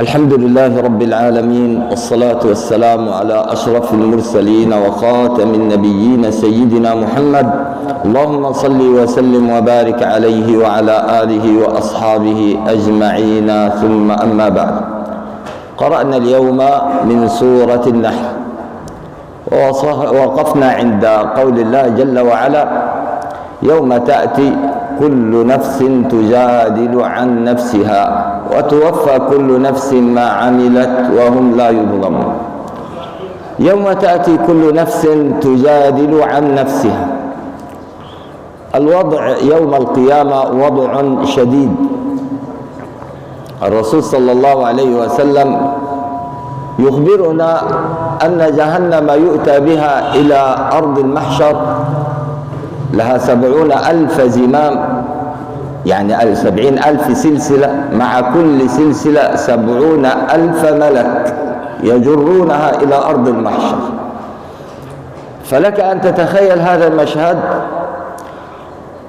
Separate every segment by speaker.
Speaker 1: الحمد لله رب العالمين، والصلاة والسلام على أشرف المرسلين وخاتم النبيين سيدنا محمد. اللهم صل وسلم وبارك عليه وعلى آله وأصحابه أجمعين، ثم أما بعد. قرأنا اليوم من سورة النحل، ووقفنا عند قول الله جل وعلا: يوم تأتي كل نفس تجادل عن نفسها وتوفى كل نفس ما عملت وهم لا يظلمون. يوم تأتي كل نفس تجادل عن نفسها. الوضع يوم القيامة وضع شديد. الرسول صلى الله عليه وسلم يخبرنا أن جهنم يؤتى بها إلى أرض المحشر، لها 70,000 زمام، يعني 70,000 سلسلة، مع كل سلسلة 70,000 ملك يجرونها إلى أرض المحشر. فلك أن تتخيل هذا المشهد.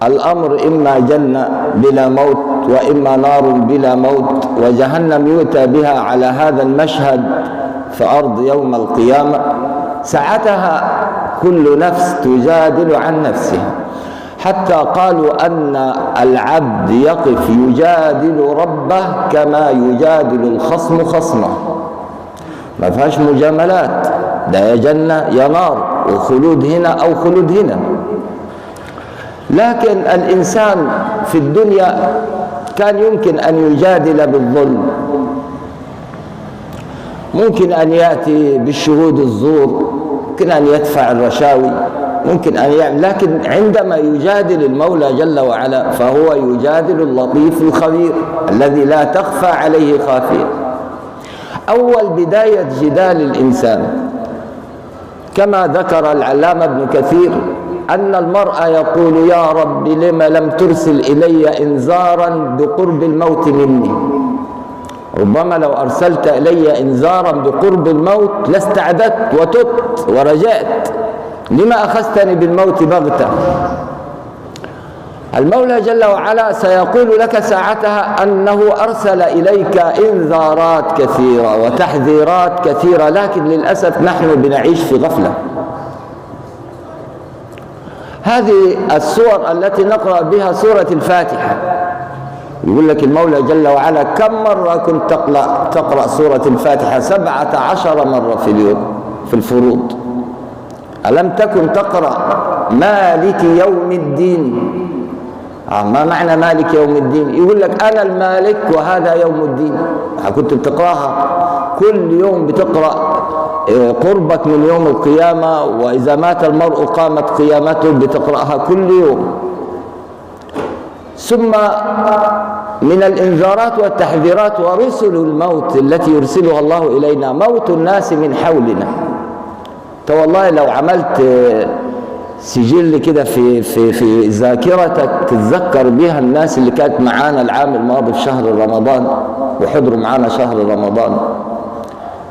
Speaker 1: الأمر إما جنة بلا موت، وإما نار بلا موت، وجهنم يؤتى بها على هذا المشهد في أرض يوم القيامة. ساعتها كل نفس تجادل عن نفسها، حتى قالوا أن العبد يقف يجادل ربه كما يجادل الخصم خصمه. ما فيهاش مجاملات، ده يا جنة يا نار، وخلود هنا أو خلود هنا. لكن الإنسان في الدنيا كان يمكن أن يجادل بالظلم، ممكن أن يأتي بالشهود الزور، ممكن أن يدفع الرشاوي، ممكن أن يعمل. لكن عندما يجادل المولى جل وعلا فهو يجادل اللطيف الخبير الذي لا تخفى عليه خافية. أول بداية جدال الإنسان كما ذكر العلامة ابن كثير أن المرء يقول: يا رب لم لم ترسل إلي إنذارا بقرب الموت مني. ربما لو أرسلت إلي إنذارا بقرب الموت لاستعددت وتبت ورجعت، لما أخذتني بالموت بغتة؟ المولى جل وعلا سيقول لك ساعتها أنه أرسل إليك إنذارات كثيرة وتحذيرات كثيرة، لكن للأسف نحن بنعيش في غفلة. هذه السور التي نقرأ بها سورة الفاتحة، يقول لك المولى جل وعلا: كم مرة كنت تقرأ سورة الفاتحة؟ 17 مرة في اليوم في الفروض. ألم تكن تقرأ مالك يوم الدين؟ ما معنى مالك يوم الدين؟ يقول لك أنا المالك وهذا يوم الدين. كنت بتقرأها كل يوم، بتقرأ قربك من يوم القيامة، وإذا مات المرء قامت قيامته، بتقرأها كل يوم. ثم من الإنذارات والتحذيرات ورسل الموت التي يرسلها الله إلينا موت الناس من حولنا. والله لو عملت سجل كده في ذاكرتك تتذكر بها الناس اللي كانت معانا العام الماضي في شهر رمضان وحضروا معانا شهر رمضان،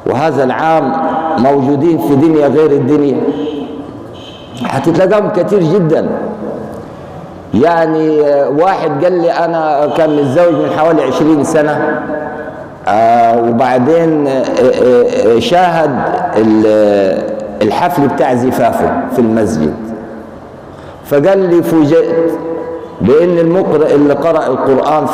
Speaker 1: وهذا العام موجودين في دنيا غير الدنيا، هتتلاقاهم كتير جدا. يعني واحد قال لي أنا كان متزوج من حوالي 20 سنة، وبعدين شاهد الحفل بتاع زفافه في المسجد، فقال لي فوجئت بأن المقرئ اللي قرأ القرآن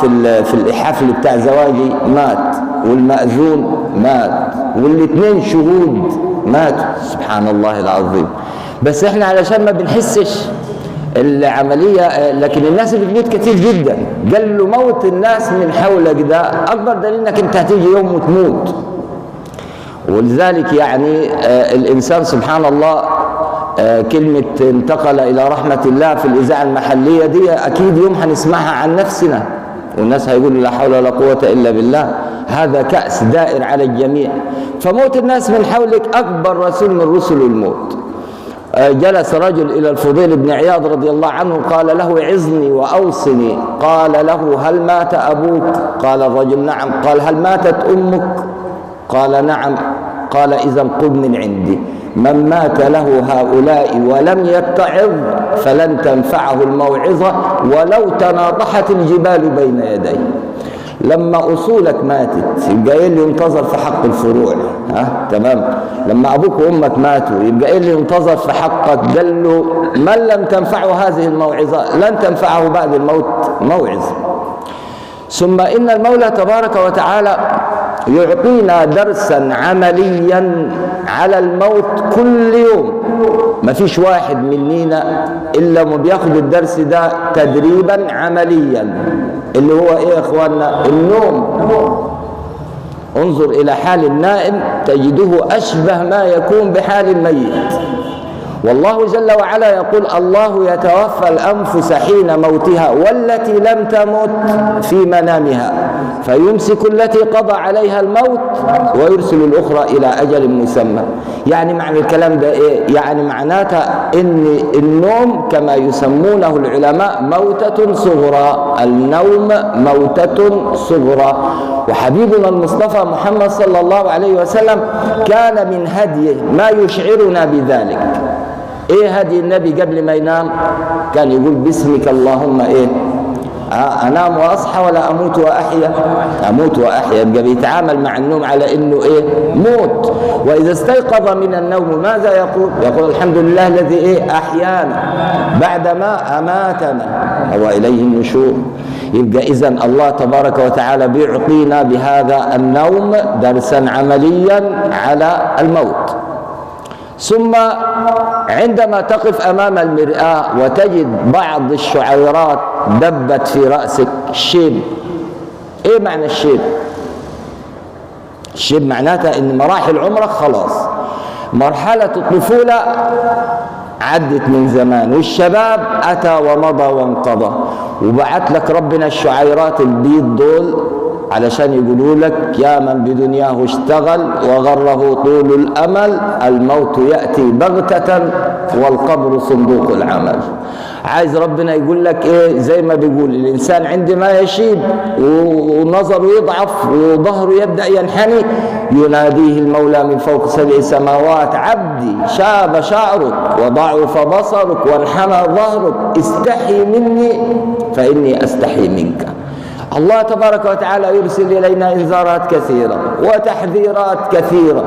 Speaker 1: في الحفل بتاع زواجي مات، والمأذون مات، والاثنين شهود ماتوا. سبحان الله العظيم. بس احنا علشان ما بنحسش العملية، لكن الناس اللي بتموت كتير جدا. قال له موت الناس من حولك ده أكبر دليل انك انت هتيجي يوم وتموت. ولذلك يعني الإنسان سبحان الله كلمة انتقل إلى رحمة الله في الإذاعة المحلية دي أكيد يوم هنسمعها عن نفسنا، والناس هيقولوا لا حول ولا قوة إلا بالله. هذا كأس دائر على الجميع. فموت الناس من حولك أكبر رسول من رسل الموت. جلس رجل إلى الفضيل بن عياض رضي الله عنه، قال له: عظني وأوصني. قال له: هل مات أبوك؟ قال الرجل: نعم. قال: هل ماتت أمك؟ قال: نعم. قال: إذا قل من عندي، من مات له هؤلاء ولم يتعظ فلن تنفعه الموعظة ولو تناطحت الجبال بين يديه. لما أصولك ماتت يبقى إيه اللي ينتظر في حق الفروع؟ تمام. لما أبوك وأمك ماتوا يبقى إيه اللي ينتظر في حقك؟ قال له من لم تنفعه هذه الموعظة لن تنفعه بعد الموت موعظة. ثم إن المولى تبارك وتعالى يعطينا درسا عمليا على الموت كل يوم. ما فيش واحد مننا إلا ما بياخد الدرس ده تدريبا عمليا، اللي هو إيه يا إخواننا؟ النوم. انظر إلى حال النائم تجده أشبه ما يكون بحال الميت. والله جل وعلا يقول الله يتوفى الأنفس حين موتها والتي لم تمت في منامها فيمسك التي قضى عليها الموت ويرسل الأخرى إلى أجل مسمى. يعني معنى الكلام ده إيه؟ يعني معناته إن النوم كما يسمونه العلماء موتة صغرى. النوم موتة صغرى. وحبيبنا المصطفى محمد صلى الله عليه وسلم كان من هديه ما يشعرنا بذلك. ايه هدي النبي قبل ما ينام؟ كان يقول باسمك اللهم ايه؟ انام واصحى ولا اموت واحيا؟ اموت واحيا. يبقى بيتعامل مع النوم على انه ايه؟ موت. واذا استيقظ من النوم ماذا يقول؟ يقول الحمد لله الذي ايه؟ احيانا بعدما اماتنا واليه النشور. يبقى اذا الله تبارك وتعالى بيعطينا بهذا النوم درسا عمليا على الموت. ثم عندما تقف أمام المرآة وتجد بعض الشعيرات دبت في رأسك، الشيب. إيه معنى الشيب؟ الشيب معناتها إن مراحل عمرك خلاص. مرحلة الطفولة عدت من زمان، والشباب أتى ومضى وانقضى، وبعت لك ربنا الشعيرات البيض دول علشان يقولوا لك يا من بدنياه اشتغل وغره طول الأمل الموت يأتي بغتة والقبر صندوق العمل. عايز ربنا يقول لك ايه؟ زي ما بيقول الانسان عندما يشيب ونظره يضعف وظهره يبدأ ينحني يناديه المولى من فوق 7 سماوات عبدي شاب شعرك وضعف بصرك وانحنى ظهرك استحي مني فإني أستحي منك. الله تبارك وتعالى يرسل إلينا إنذارات كثيرة وتحذيرات كثيرة،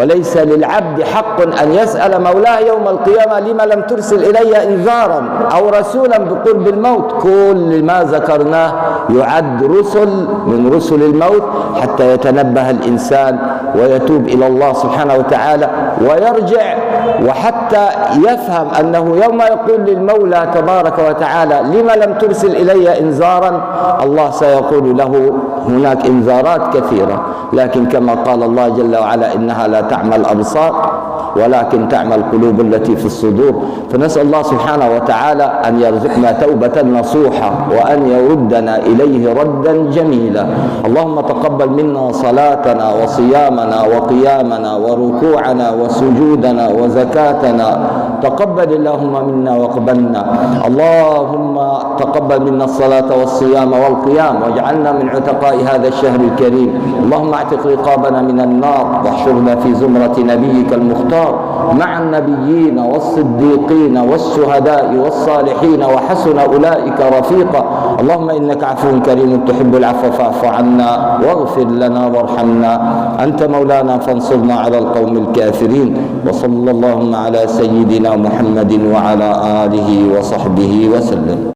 Speaker 1: وليس للعبد حق أن يسأل مولاه يوم القيامة لما لم ترسل إلي إنذارا أو رسولا بقرب الموت. كل ما ذكرناه يعد رسل من رسل الموت حتى يتنبه الإنسان ويتوب إلى الله سبحانه وتعالى ويرجع، وحتى يفهم أنه يوم يقول للمولى تبارك وتعالى لما لم ترسل إلي إنذارا، الله سيقول له هناك إنذارات كثيرة، لكن كما قال الله جل وعلا إنها لا تعمى الأبصار ولكن تعمى القلوب التي في الصدور. فنسأل الله سبحانه وتعالى أن يرزقنا توبة نصوحة وأن يردنا إليه ردا جميلا. اللهم تقبل منا صلاتنا وصيامنا وقيامنا وركوعنا وسجودنا وزكاتنا. تقبل اللهم منا واقبلنا. اللهم تقبل منا الصلاة والصيام والقيام واجعلنا من عتقاء هذا الشهر الكريم. اللهم اعتق رقابنا من النار واحشرنا في زمرة نبيك المختار مع النبيين والصديقين والشهداء والصالحين وحسن أولئك رفيقا. اللهم إنك عفو كريم تحب العفو فاعف عنا واغفر لنا وارحمنا. أنت مولانا فانصرنا على القوم الكافرين. وصلى اللهم على سيدنا محمد وعلى آله وصحبه وسلم.